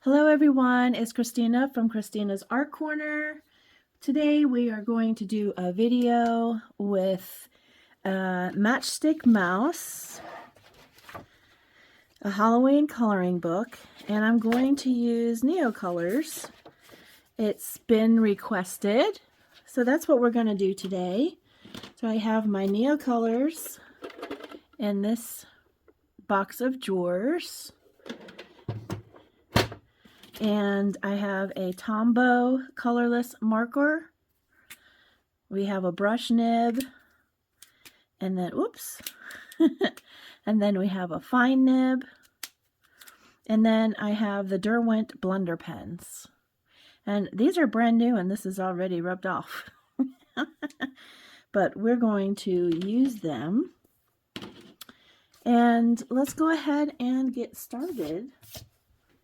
Hello everyone, it's Kristina from Kristina's Art Corner. Today we are going to do a video with a Matchstick mouse, a Halloween coloring book, and I'm going to use NeoColors. It's been requested, so that's what we're going to do today. So I have my NeoColors in this box of drawers. And I have a Tombow colorless marker. We have a brush nib, and then, oops, and then we have a fine nib, and then I have the Derwent blender pens. And these are brand new, and this is already rubbed off. But we're going to use them. And let's go ahead and get started.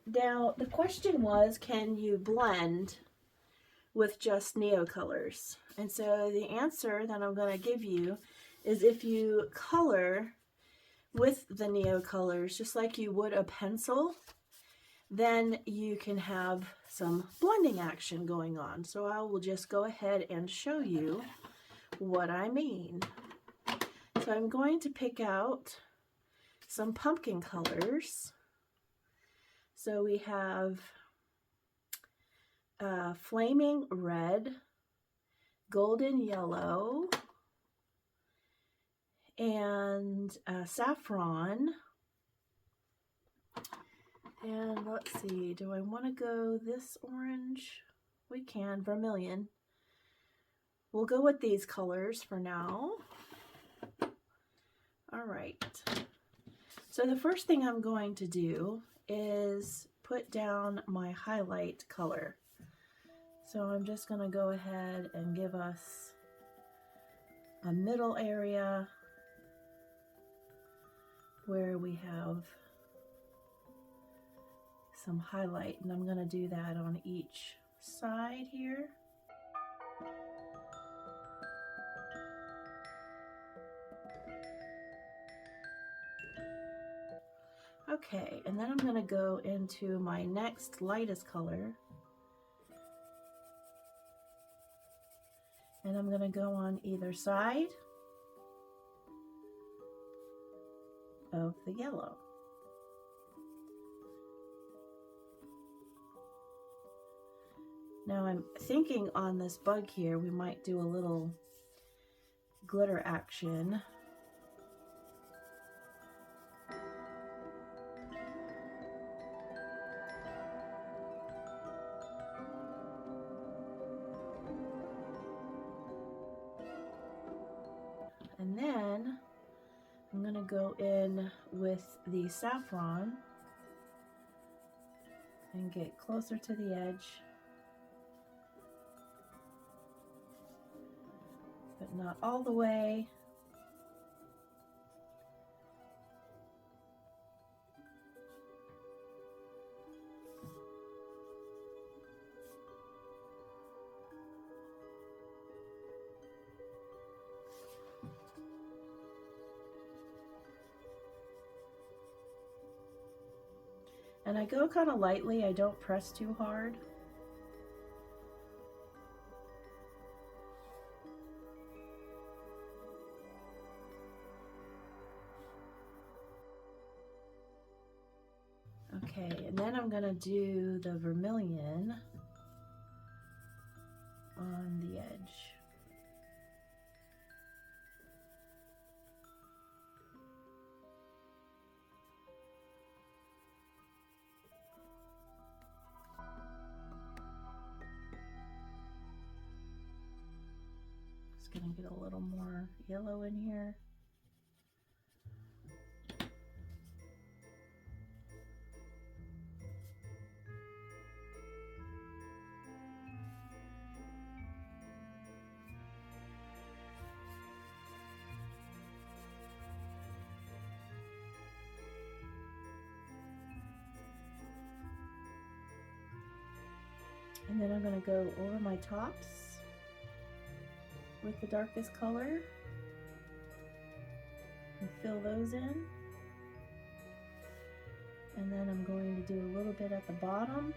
Now, the question was, can you blend with just NeoColors? And so the answer that I'm going to give you is if you color with the NeoColors, just like you would a pencil, then you can have some blending action going on. So I will just go ahead and show you what I mean. So I'm going to pick out some pumpkin colors. So we have flaming red, golden yellow, and saffron. And let's see, do I want to go this orange? We can, vermilion. We'll go with these colors for now. All right. So the first thing I'm going to do is put down my highlight color. So I'm just going to go ahead and give us a middle area where we have some highlight, and I'm going to do that on each side here. Okay, and then I'm going to go into my next lightest color, and I'm going to go on either side of the yellow. Now I'm thinking on this bug here we might do a little glitter action. And then I'm going to go in with the saffron and get closer to the edge, but not all the way. And I go kind of lightly, I don't press too hard. Okay, and then I'm going to do the vermilion on the edge. Gonna get a little more yellow in here. And then I'm going to go over my tops with the darkest color and fill those in. And then I'm going to do a little bit bit at the bottom.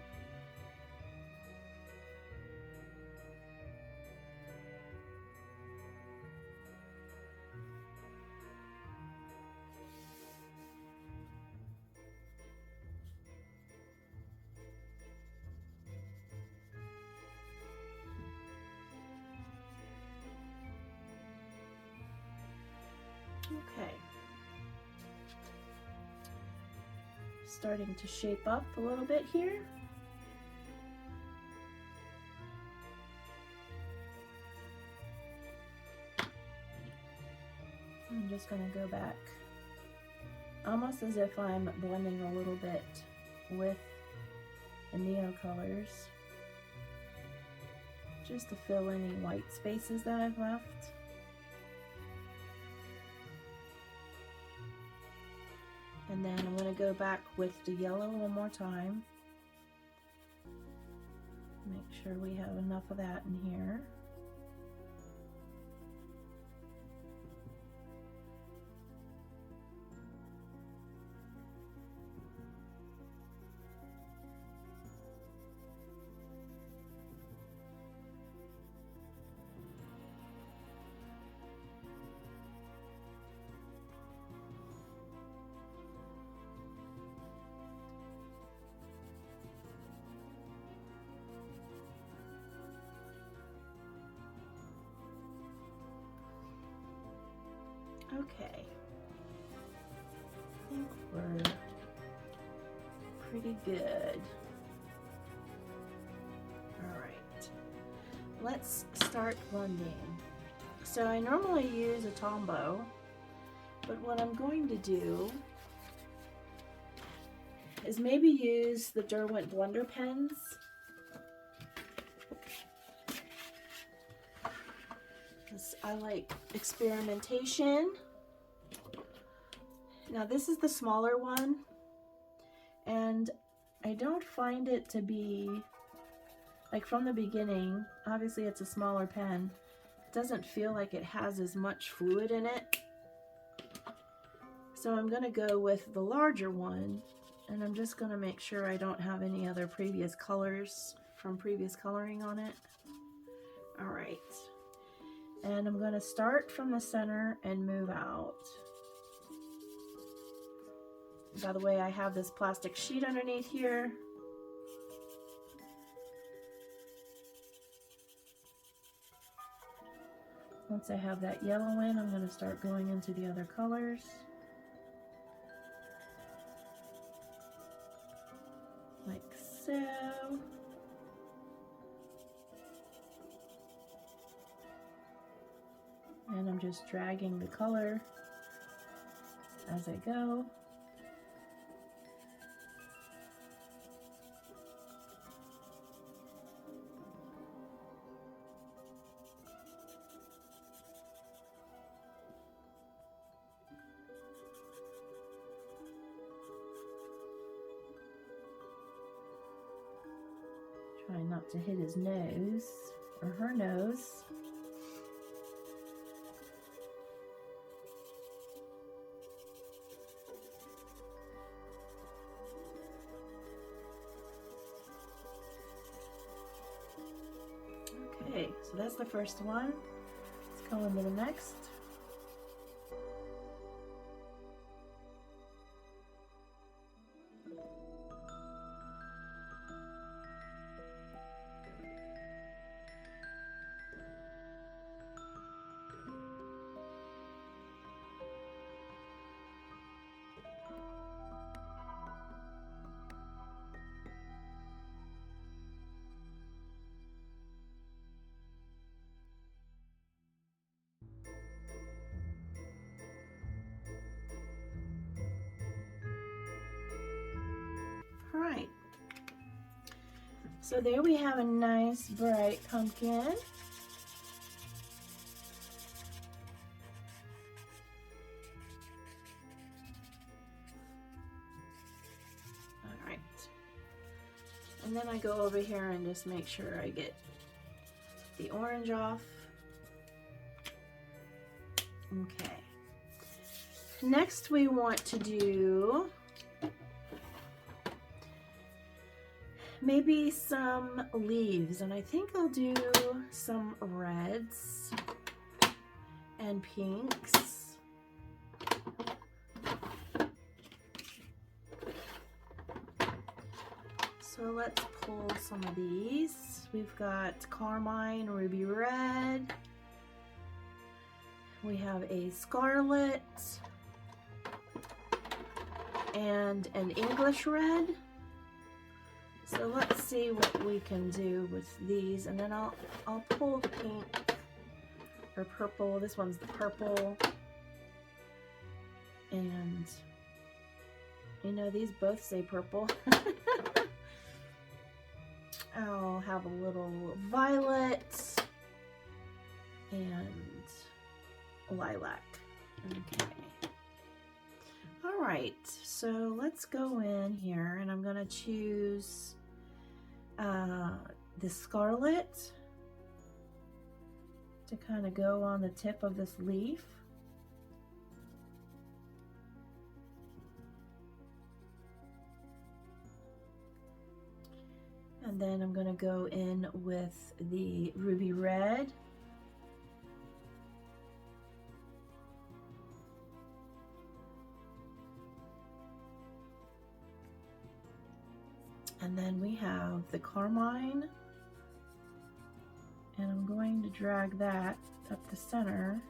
Okay. Starting to shape up a little bit here. I'm just going to go back almost as if I'm blending a little bit with the NeoColors, just to fill any white spaces that I've left. And then I'm going to go back with the yellow one more time. Make sure we have enough of that in here. Okay, I think we're pretty good. All right, let's start blending. So I normally use a Tombow, but what I'm going to do is maybe use the Derwent blender pens. I like experimentation. Now this is the smaller one, and I don't find it to be, like from the beginning, obviously it's a smaller pen, it doesn't feel like it has as much fluid in it. So I'm going to go with the larger one, and I'm just going to make sure I don't have any other previous colors from previous coloring on it. All right. And I'm going to start from the center and move out. By the way, I have this plastic sheet underneath here. Once I have that yellow in, I'm going to start going into the other colors. Like so. And I'm just dragging the color as I go. Try not to hit his nose or her nose. Okay, so that's the first one. Let's go into the next. All right, so there we have a nice bright pumpkin. All right, and then I go over here and just make sure I get the orange off. Okay, next we want to do maybe some leaves, and I think I'll do some reds and pinks. So let's pull some of these. We've got carmine, ruby red. We have a scarlet and an English red. So let's see what we can do with these, and then I'll pull the pink or purple. This one's the purple, and you know, these both say purple. I'll have a little violet and lilac. Okay. All right, so let's go in here, and I'm going to choose the scarlet to kind of go on the tip of this leaf. And then I'm going to go in with the ruby red. And then we have the carmine, and I'm going to drag that up the center.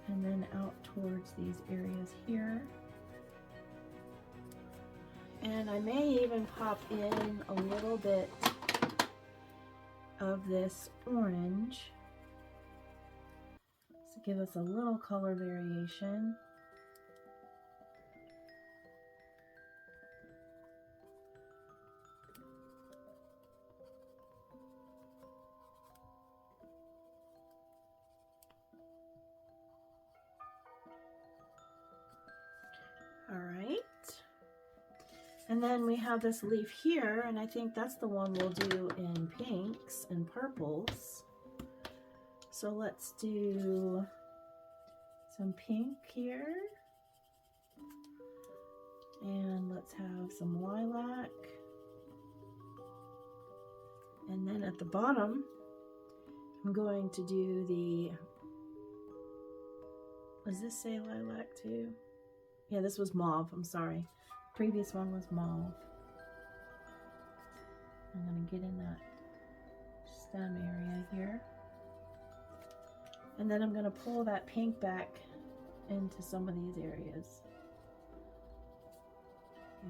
And then out towards these areas here. And I may even pop in a little bit of this orange to give us a little color variation. All right. And then we have this leaf here, and I think that's the one we'll do in pinks and purples. So let's do some pink here. And let's have some lilac. And then at the bottom, I'm going to do the, does this say lilac too? Yeah, this was mauve, I'm sorry. Previous one was mauve. I'm going to get in that stem area here. And then I'm going to pull that pink back into some of these areas.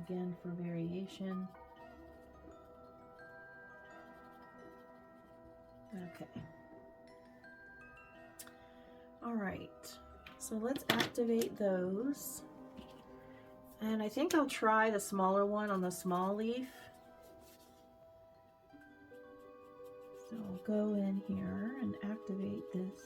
Again, for variation. Okay. All right. So let's activate those. And I think I'll try the smaller one on the small leaf. So I'll go in here and activate this.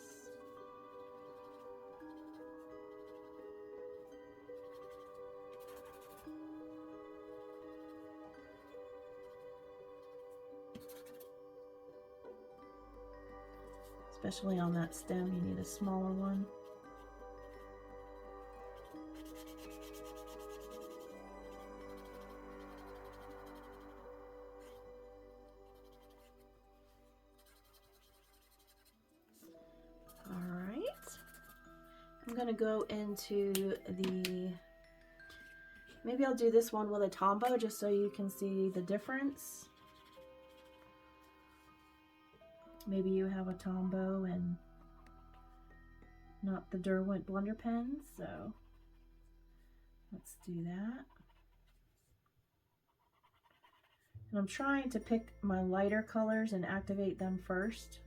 Especially on that stem, you need a smaller one. I'm going to go into the, maybe I'll do this one with a tombow just so you can see the difference. Maybe you have a tombow and not the Derwent blender pens, so let's do that. And I'm trying to pick my lighter colors and activate them first.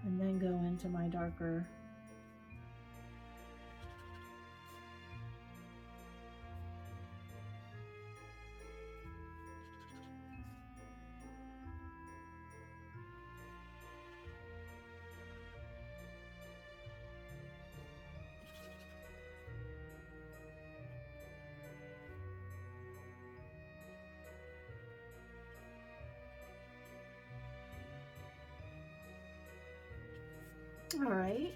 And then go into my darker. All right,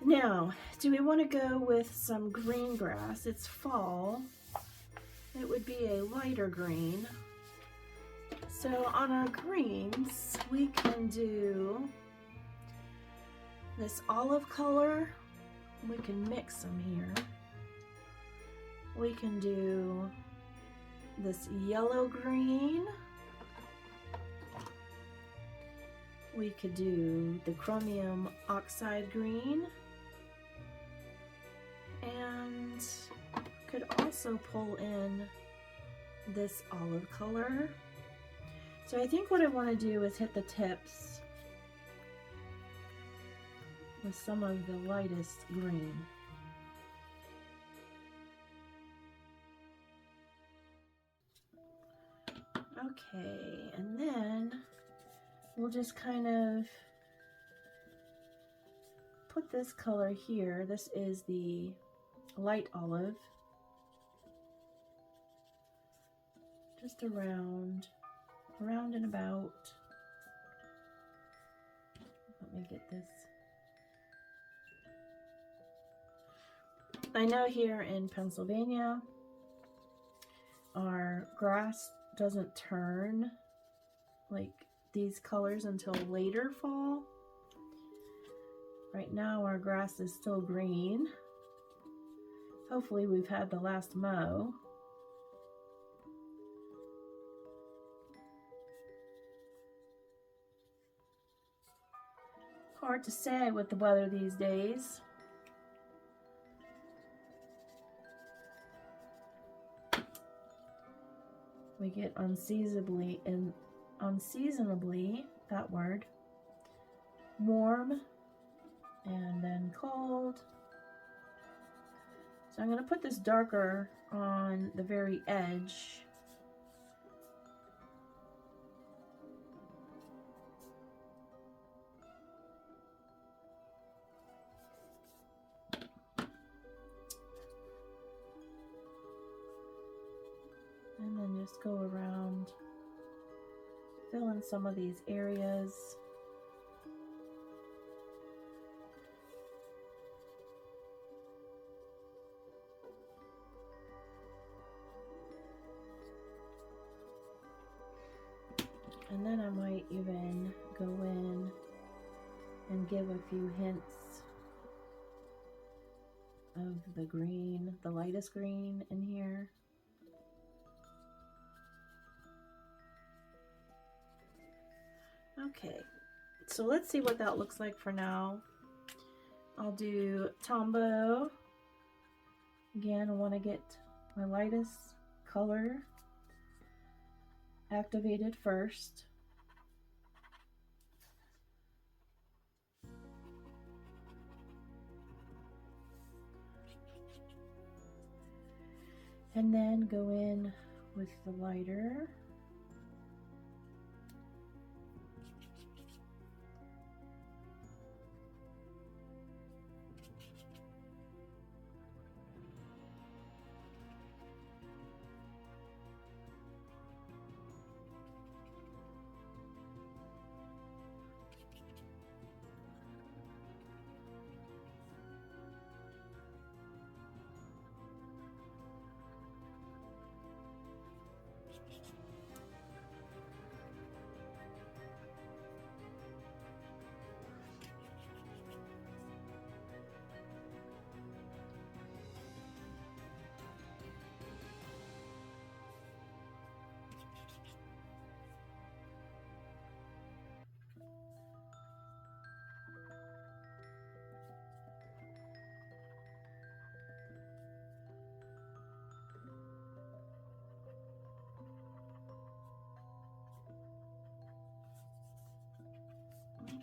Now, do we want to go with some green grass? It's fall. It would be a lighter green. So on our greens, we can do this olive color. We can mix them here. We can do this yellow green. We could do the chromium oxide green. And could also pull in this olive color. So I think what I want to do is hit the tips with some of the lightest green. Okay, and then we'll just kind of put this color here. This is the light olive. Just around and about. Let me get this. I know here in Pennsylvania, our grass doesn't turn like these colors until later fall. Right now our grass is still green. Hopefully we've had the last mow. Hard to say with the weather these days. We get unseasonably, that word, warm and then cold. So I'm going to put this darker on the very edge. And then just go around, fill in some of these areas. And then I might even go in and give a few hints of the green, the lightest green in here. Okay, so let's see what that looks like for now. I'll do Tombow. Again, I want to get my lightest color activated first. And then go in with the lighter.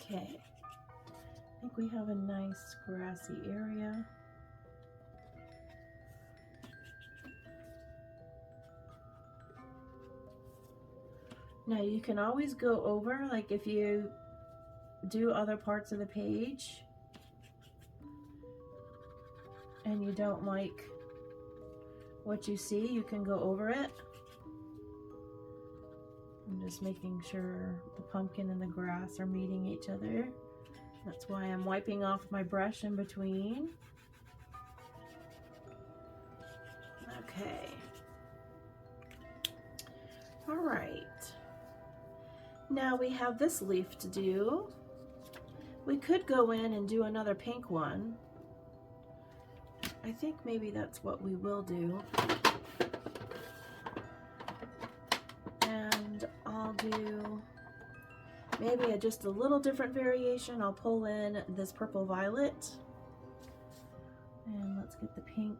Okay, I think we have a nice grassy area. Now you can always go over, like if you do other parts of the page and you don't like what you see, you can go over it. I'm just making sure the pumpkin and the grass are meeting each other. That's why I'm wiping off my brush in between. Okay. All right. Now we have this leaf to do. We could go in and do another pink one. I think maybe that's what we will do. And I'll do maybe just a little different variation. I'll pull in this purple violet. And let's get the pink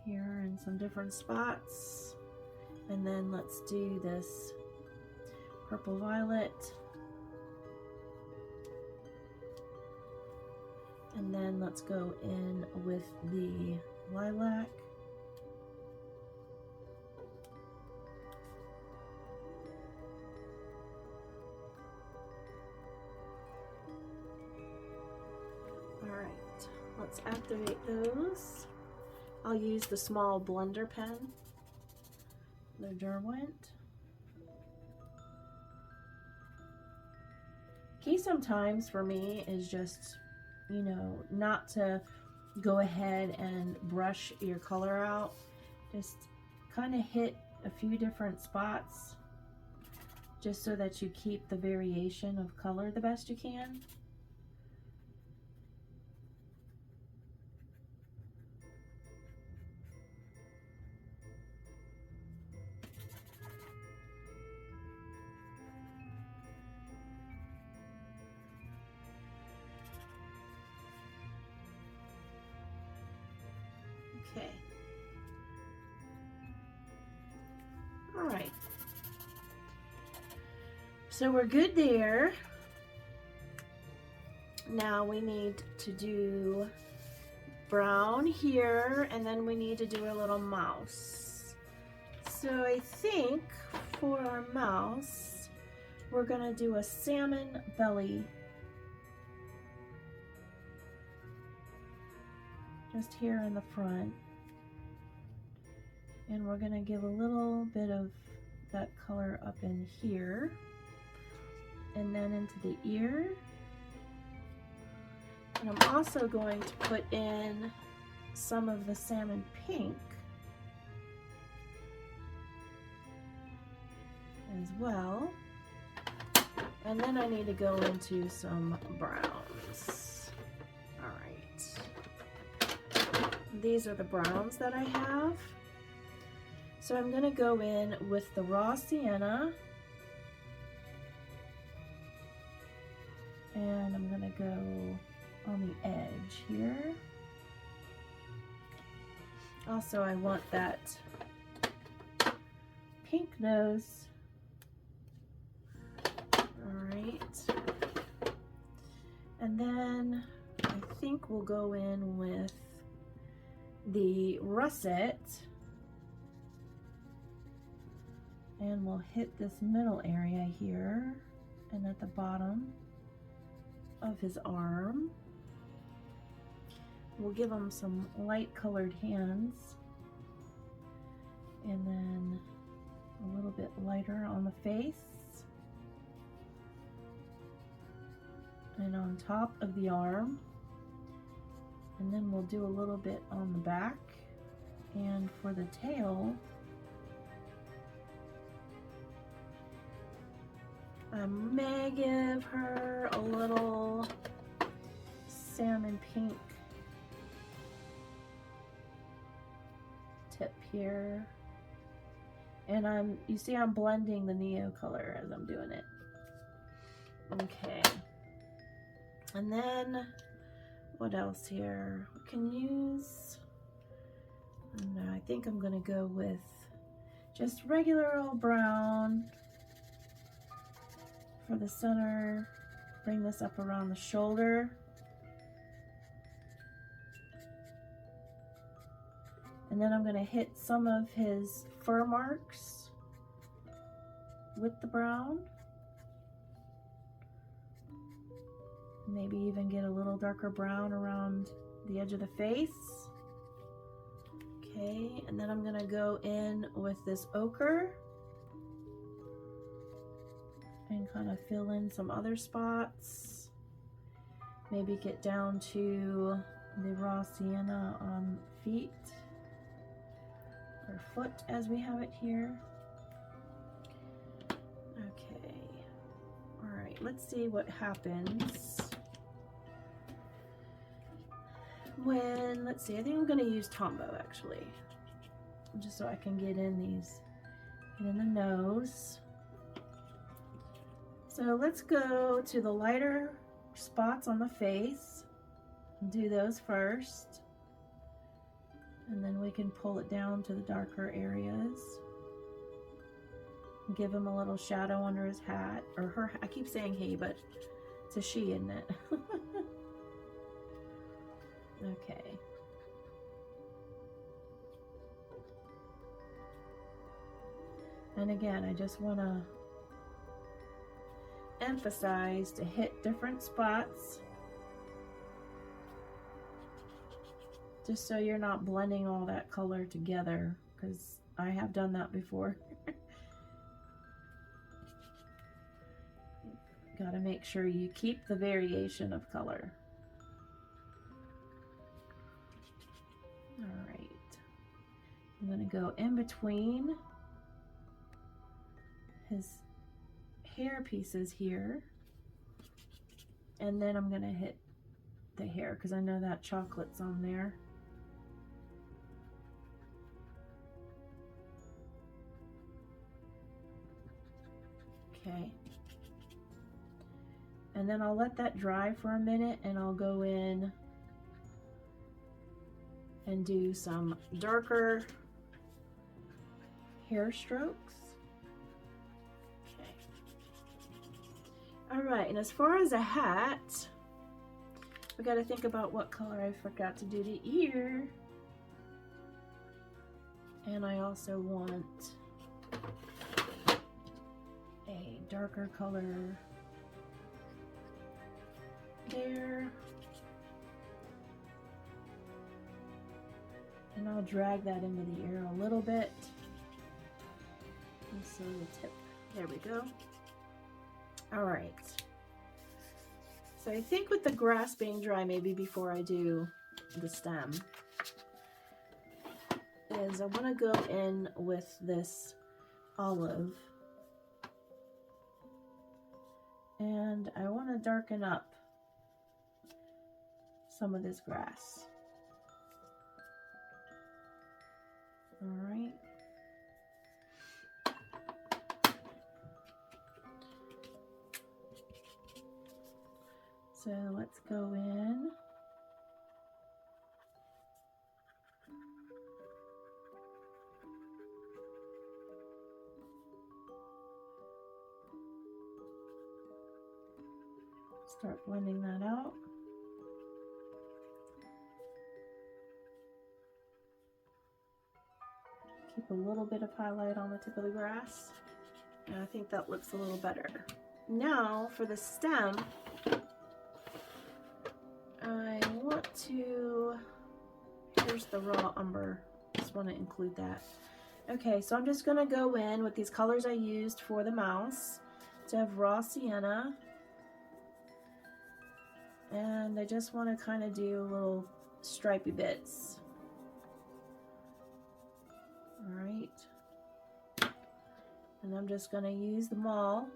here in some different spots. And then let's do this purple violet. And then let's go in with the lilac. All right, let's activate those. I'll use the small blender pen, the Derwent. Key sometimes for me is just, you know, not to go ahead and brush your color out. Just kind of hit a few different spots just so that you keep the variation of color the best you can. Okay. All right. So we're good there. Now we need to do brown here, and then we need to do a little mouse. So I think for our mouse, we're gonna do a salmon belly. Just here in the front. And we're gonna give a little bit of that color up in here. And then into the ear. And I'm also going to put in some of the salmon pink as well. And then I need to go into some browns. All right. These are the browns that I have. So I'm going to go in with the raw sienna. And I'm going to go on the edge here. Also, I want that pink nose. Alright. And then I think we'll go in with the russet. And we'll hit this middle area here and at the bottom of his arm. We'll give him some light colored hands and then a little bit lighter on the face and on top of the arm, and then we'll do a little bit on the back. And for the tail, I may give her a little salmon pink tip here. And you see I'm blending the NeoColor as I'm doing it. Okay. And then what else here? We can use, and I think I'm gonna go with just regular old brown for the center. Bring this up around the shoulder. And then I'm going to hit some of his fur marks with the brown. Maybe even get a little darker brown around the edge of the face. Okay, and then I'm going to go in with this ochre. and kind of fill in some other spots. Maybe get down to the raw sienna on feet or foot as we have it here. Okay, all right, let's see what happens when, let's see, I think I'm going to use Tombow actually, just so I can get in the nose. So let's go to the lighter spots on the face and do those first, and then we can pull it down to the darker areas and give him a little shadow under his hat, or her. I keep saying he, but it's a she, isn't it? Okay. And again, I just want to emphasize to hit different spots, just so you're not blending all that color together, because I have done that before. Got to make sure you keep the variation of color. All right, I'm going to go in between his hair pieces here, and then I'm going to hit the hair because I know that chocolate's on there. Okay, and then I'll let that dry for a minute, and I'll go in and do some darker hair strokes. Okay. All right, and as far as a hat, we got to think about what color. I forgot to do the ear. And I also want a darker color there. And I'll drag that into the ear a little bit. And so the tip. There we go. All right. So I think with the grass being dry, maybe before I do the stem, is I want to go in with this olive. And I want to darken up some of this grass. All right. So let's go in. Start blending that out. Keep a little bit of highlight on the tip of the grass. And I think that looks a little better. Now for the stem, I want to, here's the raw umber. Just want to include that. Okay, so I'm just going to go in with these colors I used for the mouse. So I have raw sienna. And I just want to kind of do little stripy bits. All right. And I'm just going to use them all.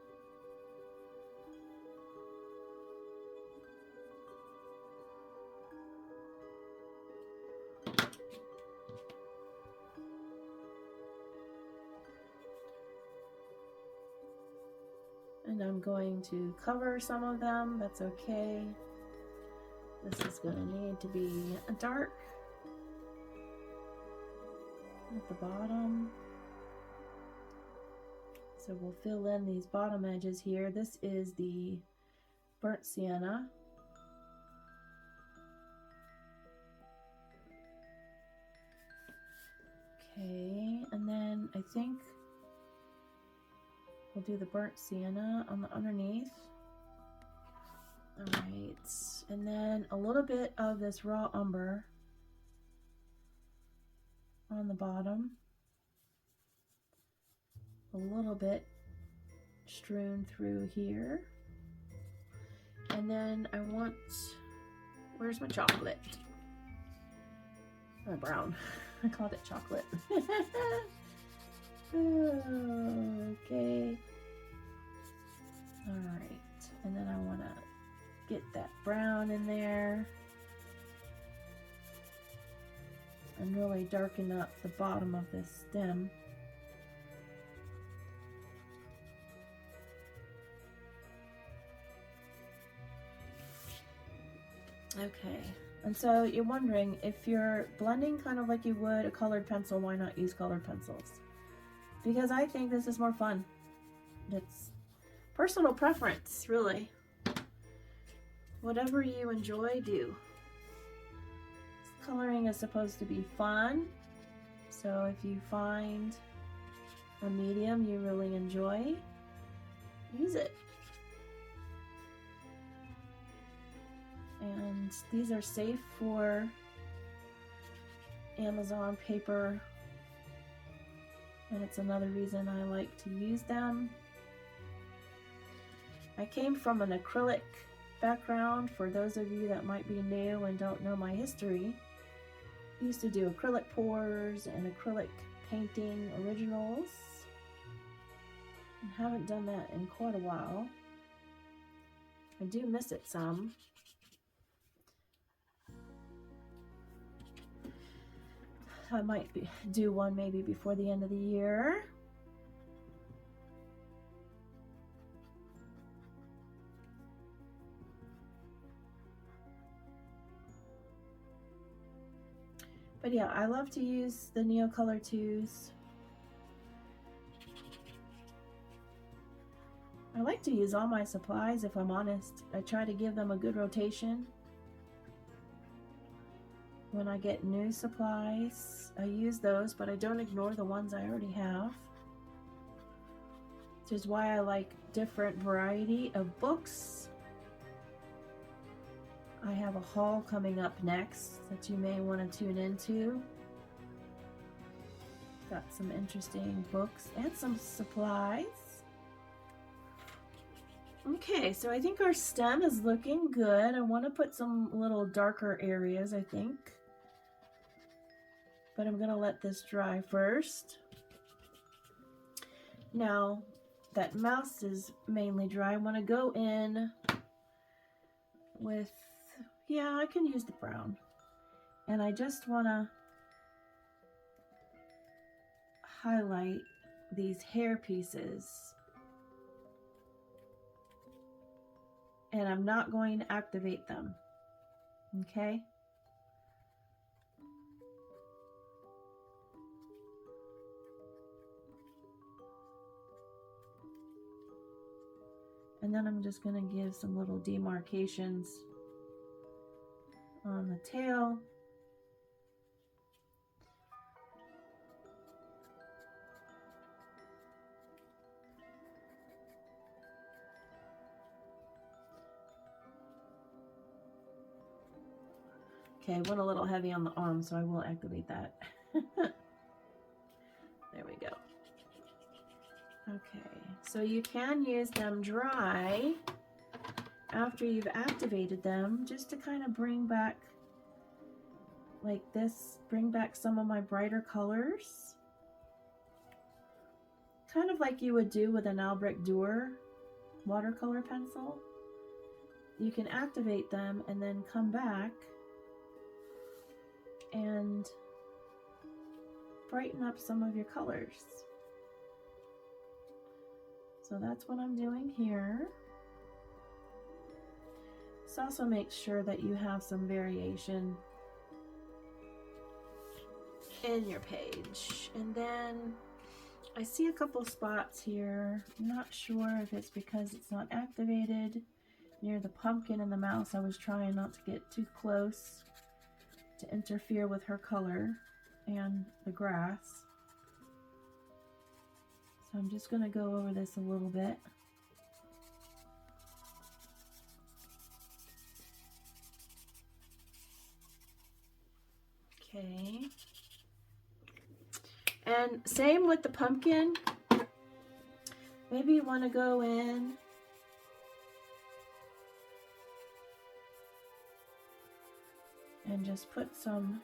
And I'm going to cover some of them. That's okay. This is going to need to be a dark at the bottom. So we'll fill in these bottom edges here. This is the burnt sienna. Okay, and then I think we'll do the burnt sienna on the underneath. All right, and then a little bit of this raw umber on the bottom, a little bit strewn through here. And then I want, where's my chocolate? Oh, brown. I called it chocolate. Okay. Alright. And then I want to get that brown in there. And really darken up the bottom of this stem. Okay, and so you're wondering if you're blending kind of like you would a colored pencil, why not use colored pencils? Because I think this is more fun. It's personal preference, really. Whatever you enjoy, do. Coloring is supposed to be fun, so if you find a medium you really enjoy, use it. And these are safe for Amazon paper, and it's another reason I like to use them. I came from an acrylic background. For those of you that might be new and don't know my history, I used to do acrylic pours and acrylic painting originals. I haven't done that in quite a while. I do miss it some. I might do one maybe before the end of the year. But yeah, I love to use the NeoColor 2s. I like to use all my supplies, if I'm honest. I try to give them a good rotation. When I get new supplies, I use those, but I don't ignore the ones I already have. Which is why I like different variety of books. I have a haul coming up next that you may want to tune into. Got some interesting books and some supplies. Okay, so I think our stem is looking good. I want to put some little darker areas, I think. But I'm going to let this dry first. Now that mouse is mainly dry, I want to go in with, yeah, I can use the brown. And I just want to highlight these hair pieces. And I'm not going to activate them. Okay? And then I'm just going to give some little demarcations on the tail. Okay, I went a little heavy on the arm, so I will activate that. There we go. Okay, so you can use them dry after you've activated them, just to kind of bring back, like this, bring back some of my brighter colors. Kind of like you would do with an Albrecht Dürer watercolor pencil. You can activate them and then come back and brighten up some of your colors. So that's what I'm doing here. This also makes sure that you have some variation in your page. And then I see a couple spots here. I'm not sure if it's because it's not activated near the pumpkin and the mouse. I was trying not to get too close to interfere with her color and the grass. So I'm just going to go over this a little bit. Okay. And same with the pumpkin. maybe you want to go in and just put some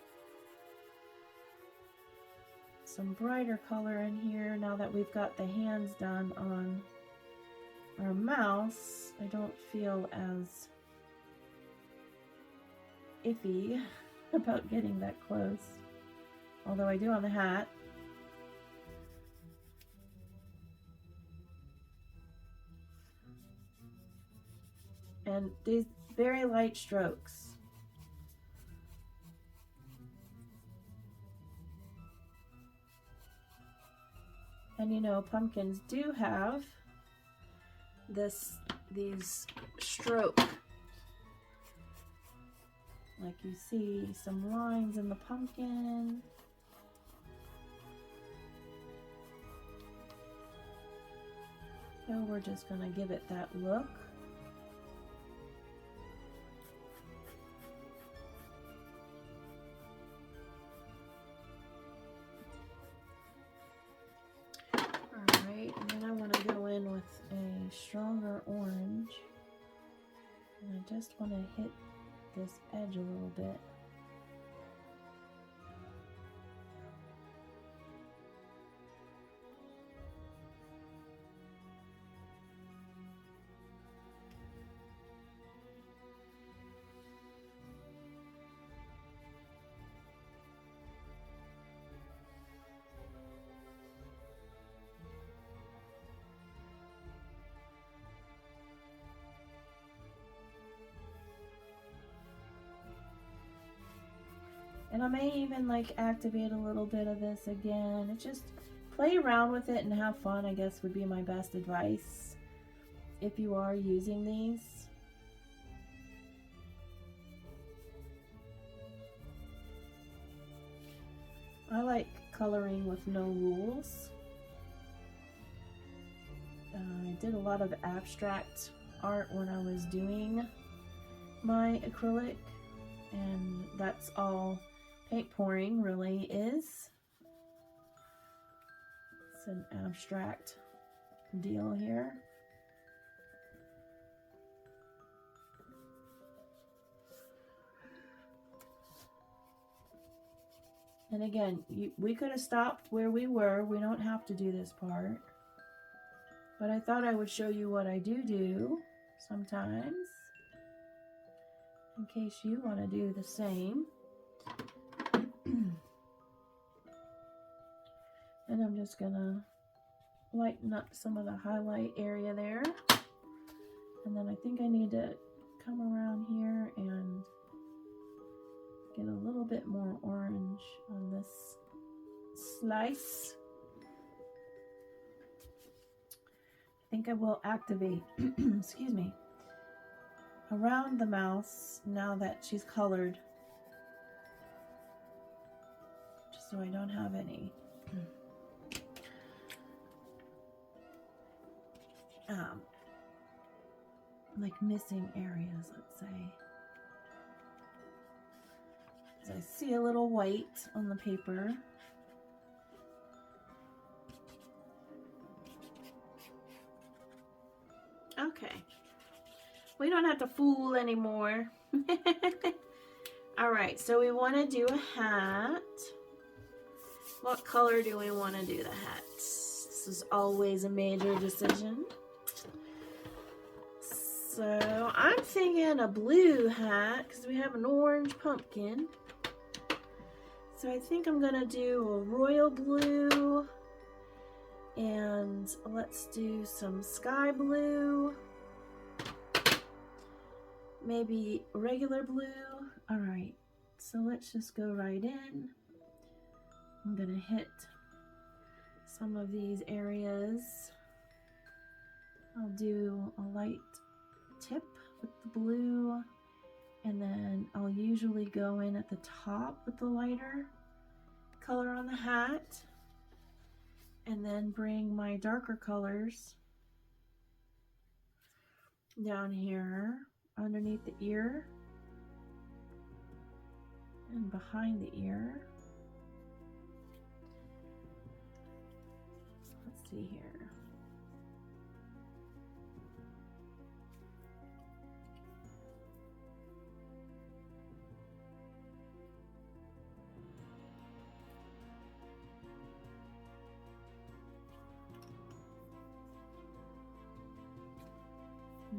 brighter color in here. Now that we've got the hands done on our mouse, I don't feel as iffy about getting that close, although I do on the hat. And these very light strokes. And you know, pumpkins do have these stroke, like you see some lines in the pumpkin. So we're just gonna give it that look. And then I want to go in with a stronger orange, and I just want to hit this edge a little bit. And I may even like activate a little bit of this again. It's just play around with it and have fun, I guess, would be my best advice if you are using these. I like coloring with no rules. I did a lot of abstract art when I was doing my acrylic, and that's all paint pouring really is. It's an abstract deal here. And again, we could have stopped where we were. We don't have to do this part. But I thought I would show you what I do sometimes, in case you want to do the same. And I'm just gonna lighten up some of the highlight area there. And then I think I need to come around here and get a little bit more orange on this slice. I think I will activate, excuse me, around the mouse now that she's colored, just so I don't have any like missing areas, let's say. So I see a little white on the paper. Okay, we don't have to fool anymore. All right, so we want to do a hat. What color do we want to do the hat? This is always a major decision. So I'm thinking a blue hat because we have an orange pumpkin. So I think I'm gonna do a royal blue, and let's do some sky blue, maybe regular blue. All right, so let's just go right in. I'm gonna hit some of these areas. I'll do a light tip with the blue, and then I'll usually go in at the top with the lighter color on the hat, and then bring my darker colors down here underneath the ear and behind the ear. Let's see here.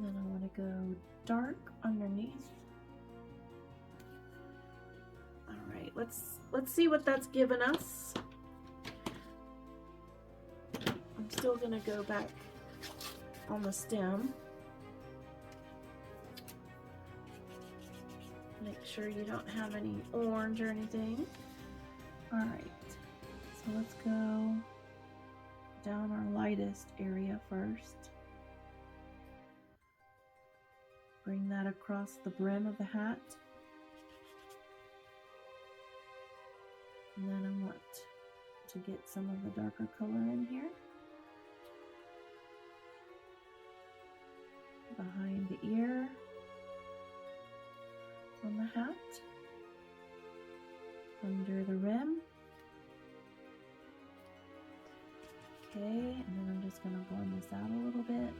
And then I want to go dark underneath. All right, let's see what that's given us. I'm still going to go back on the stem. Make sure you don't have any orange or anything. All right, so let's go down our lightest area first. Bring that across the brim of the hat. And then I want to get some of the darker color in here. Behind the ear. On the hat. Under the rim. Okay, and then I'm just going to blend this out a little bit.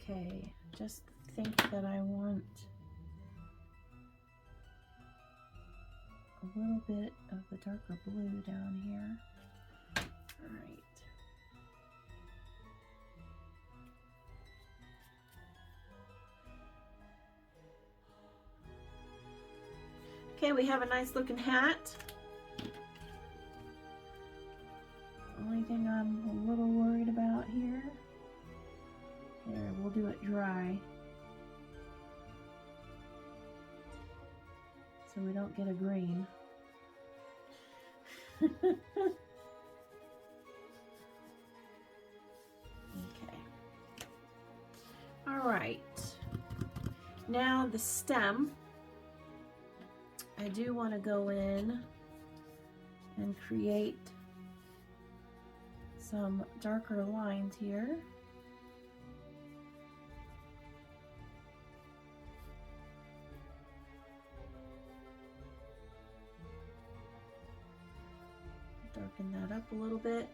Okay, just think that I want a little bit of the darker blue down here. All right. Okay, we have a nice looking hat. Only thing I'm a little worried about here. There, we'll do it dry. So we don't get a green. Okay. All right. Now the stem. I do want to go in and create some darker lines here. Darken that up a little bit.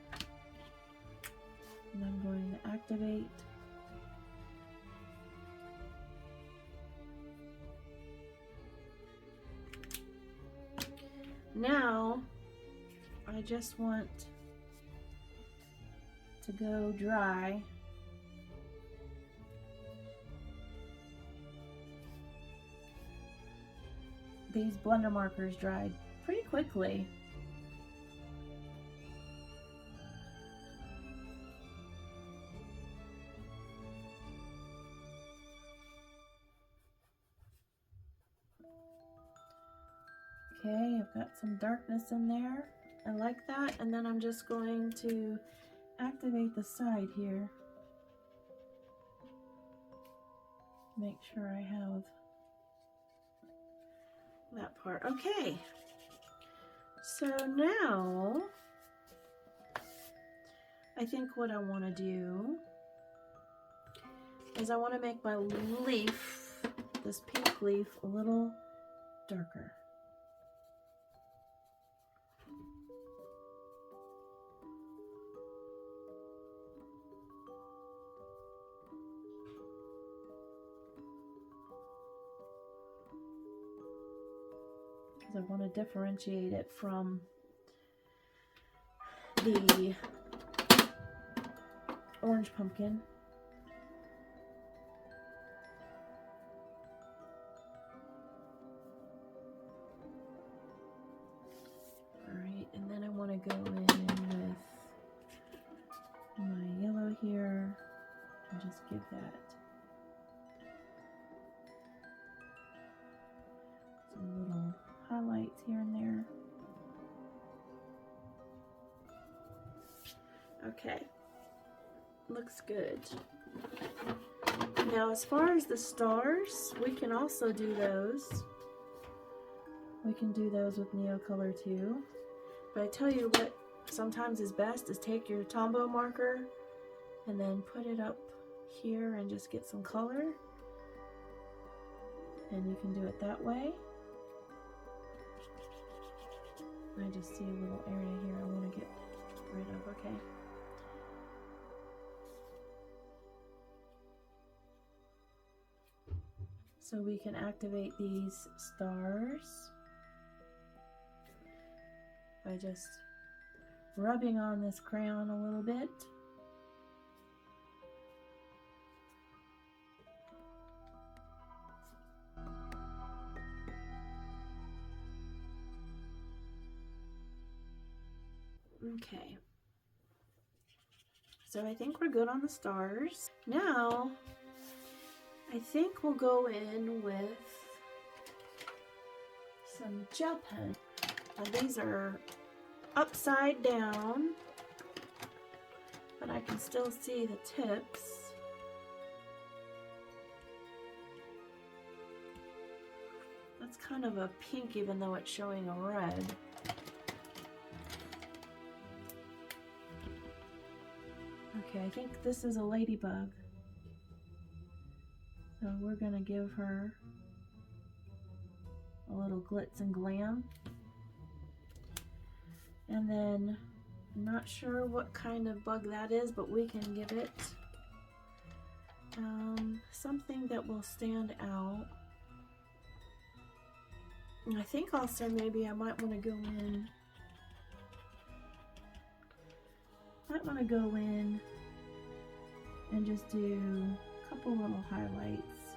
And I'm going to activate. Now, I just want to go dry. These blender markers dried pretty quickly. Okay, I've got some darkness in there. I like that. And then I'm just going to activate the side here. Make sure I have that part. Okay. So now, I think what I want to do is I want to make my leaf, this pink leaf, a little darker. I want to differentiate it from the orange pumpkin. All right, and then I want to go in with my yellow here and just give that some little highlights here and there. Okay, looks good. Now as far as the stars, we can also do those. We can do those with NeoColor too. But I tell you what sometimes is best is take your Tombow marker and then put it up here and just get some color. And you can do it that way. I just see a little area here I want to get rid of. Okay. So we can activate these stars by just rubbing on this crayon a little bit. Okay, so I think we're good on the stars. Now, I think we'll go in with some gel pen. Now these are upside down, but I can still see the tips. That's kind of a pink even though it's showing a red. Okay, I think this is a ladybug. So we're gonna give her a little glitz and glam. And then, I'm not sure what kind of bug that is, but we can give it something that will stand out. And I think also maybe I might want to go in, and just do a couple little highlights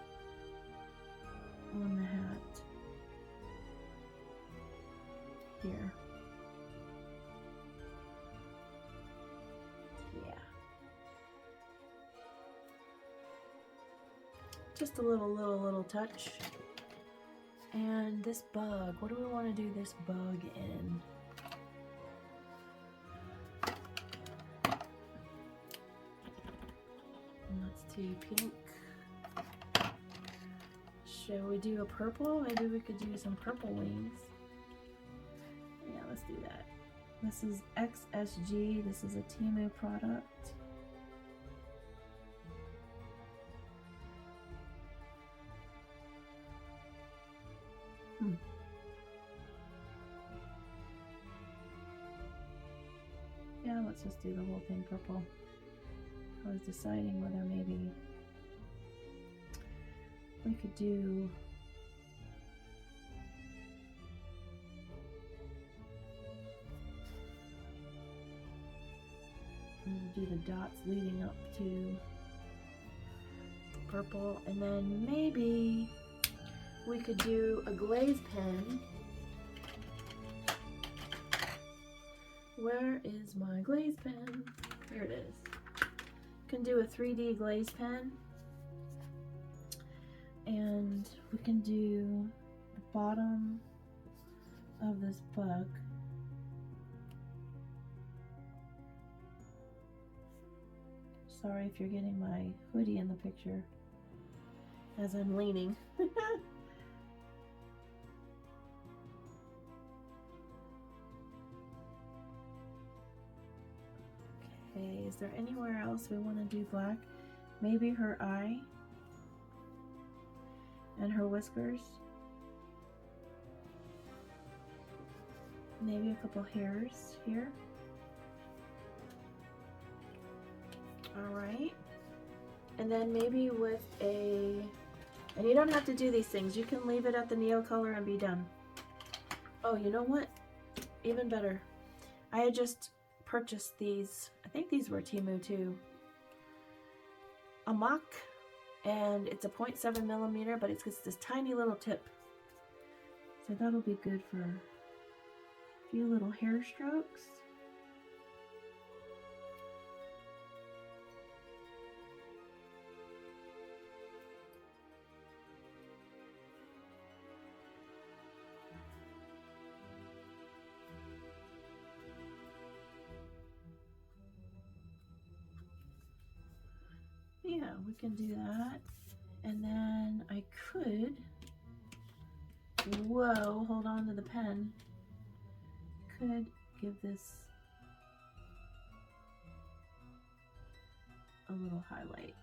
on the hat here. Yeah. Just a little touch. And this bug, what do we want to do this bug in? Let's do pink. Should we do a purple? Maybe we could do some purple wings. Yeah, let's do that. This is XSG. This is a Temu product. Yeah, let's just do the whole thing purple. I was deciding whether maybe we could do the dots leading up to purple, and then maybe we could do a glaze pen. Where is my glaze pen? Here it is. Can do a 3D glaze pen, and we can do the bottom of this bug. Sorry if you're getting my hoodie in the picture as I'm leaning. Okay, is there anywhere else we want to do black? Maybe her eye and her whiskers. Maybe a couple hairs here. Alright. And then maybe with a... And you don't have to do these things. You can leave it at the NeoColor and be done. Oh, you know what? Even better. I had just purchased these. I think these were Temu too. A mock, and it's a 0.7 millimeter, but it's just this tiny little tip. So that'll be good for a few little hair strokes. Yeah, we can do that. And then I could, whoa, hold on to the pen. Could give this a little highlight.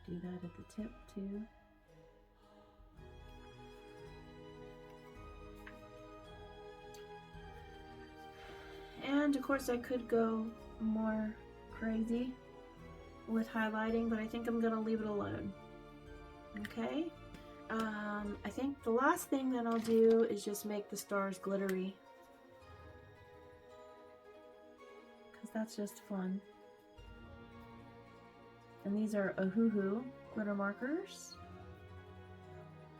Do that at the tip too. And of course I could go more crazy with highlighting, but I think I'm going to leave it alone. Okay. I think the last thing that I'll do is just make the stars glittery, because that's just fun. And these are Ohuhu glitter markers.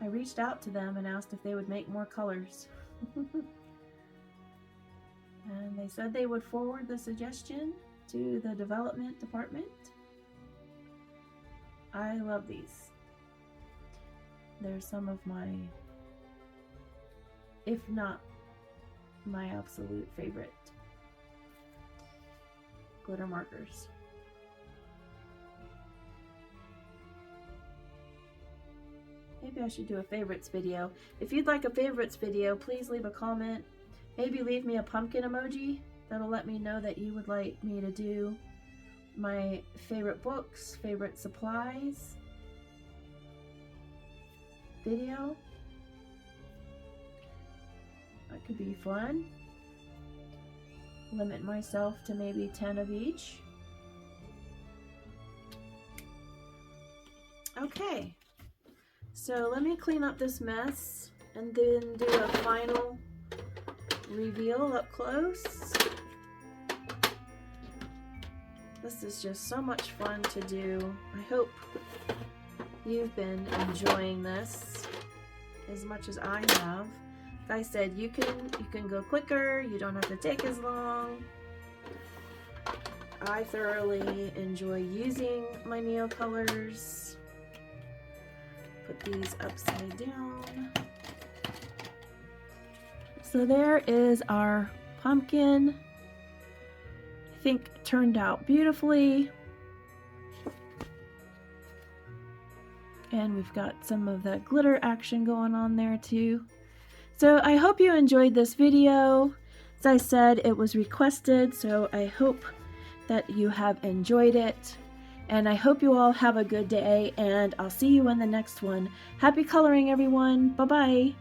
I reached out to them and asked if they would make more colors. And they said they would forward the suggestion to the development department. I love these. They're some of my, if not my absolute favorite glitter markers. Maybe I should do a favorites video. If you'd like a favorites video, please leave a comment. Maybe leave me a pumpkin emoji. That'll let me know that you would like me to do my favorite books, favorite supplies video. That could be fun. Limit myself to maybe 10 of each. Okay, so let me clean up this mess and then do a final reveal up close. This is just so much fun to do. I hope you've been enjoying this as much as I have. Like I said, you can go quicker, you don't have to take as long. I thoroughly enjoy using my NeoColors. Put these upside down. So there is our pumpkin. I think it turned out beautifully. And we've got some of the glitter action going on there too. So I hope you enjoyed this video. As I said, it was requested, so I hope that you have enjoyed it. And I hope you all have a good day, and I'll see you in the next one. Happy coloring, everyone. Bye-bye.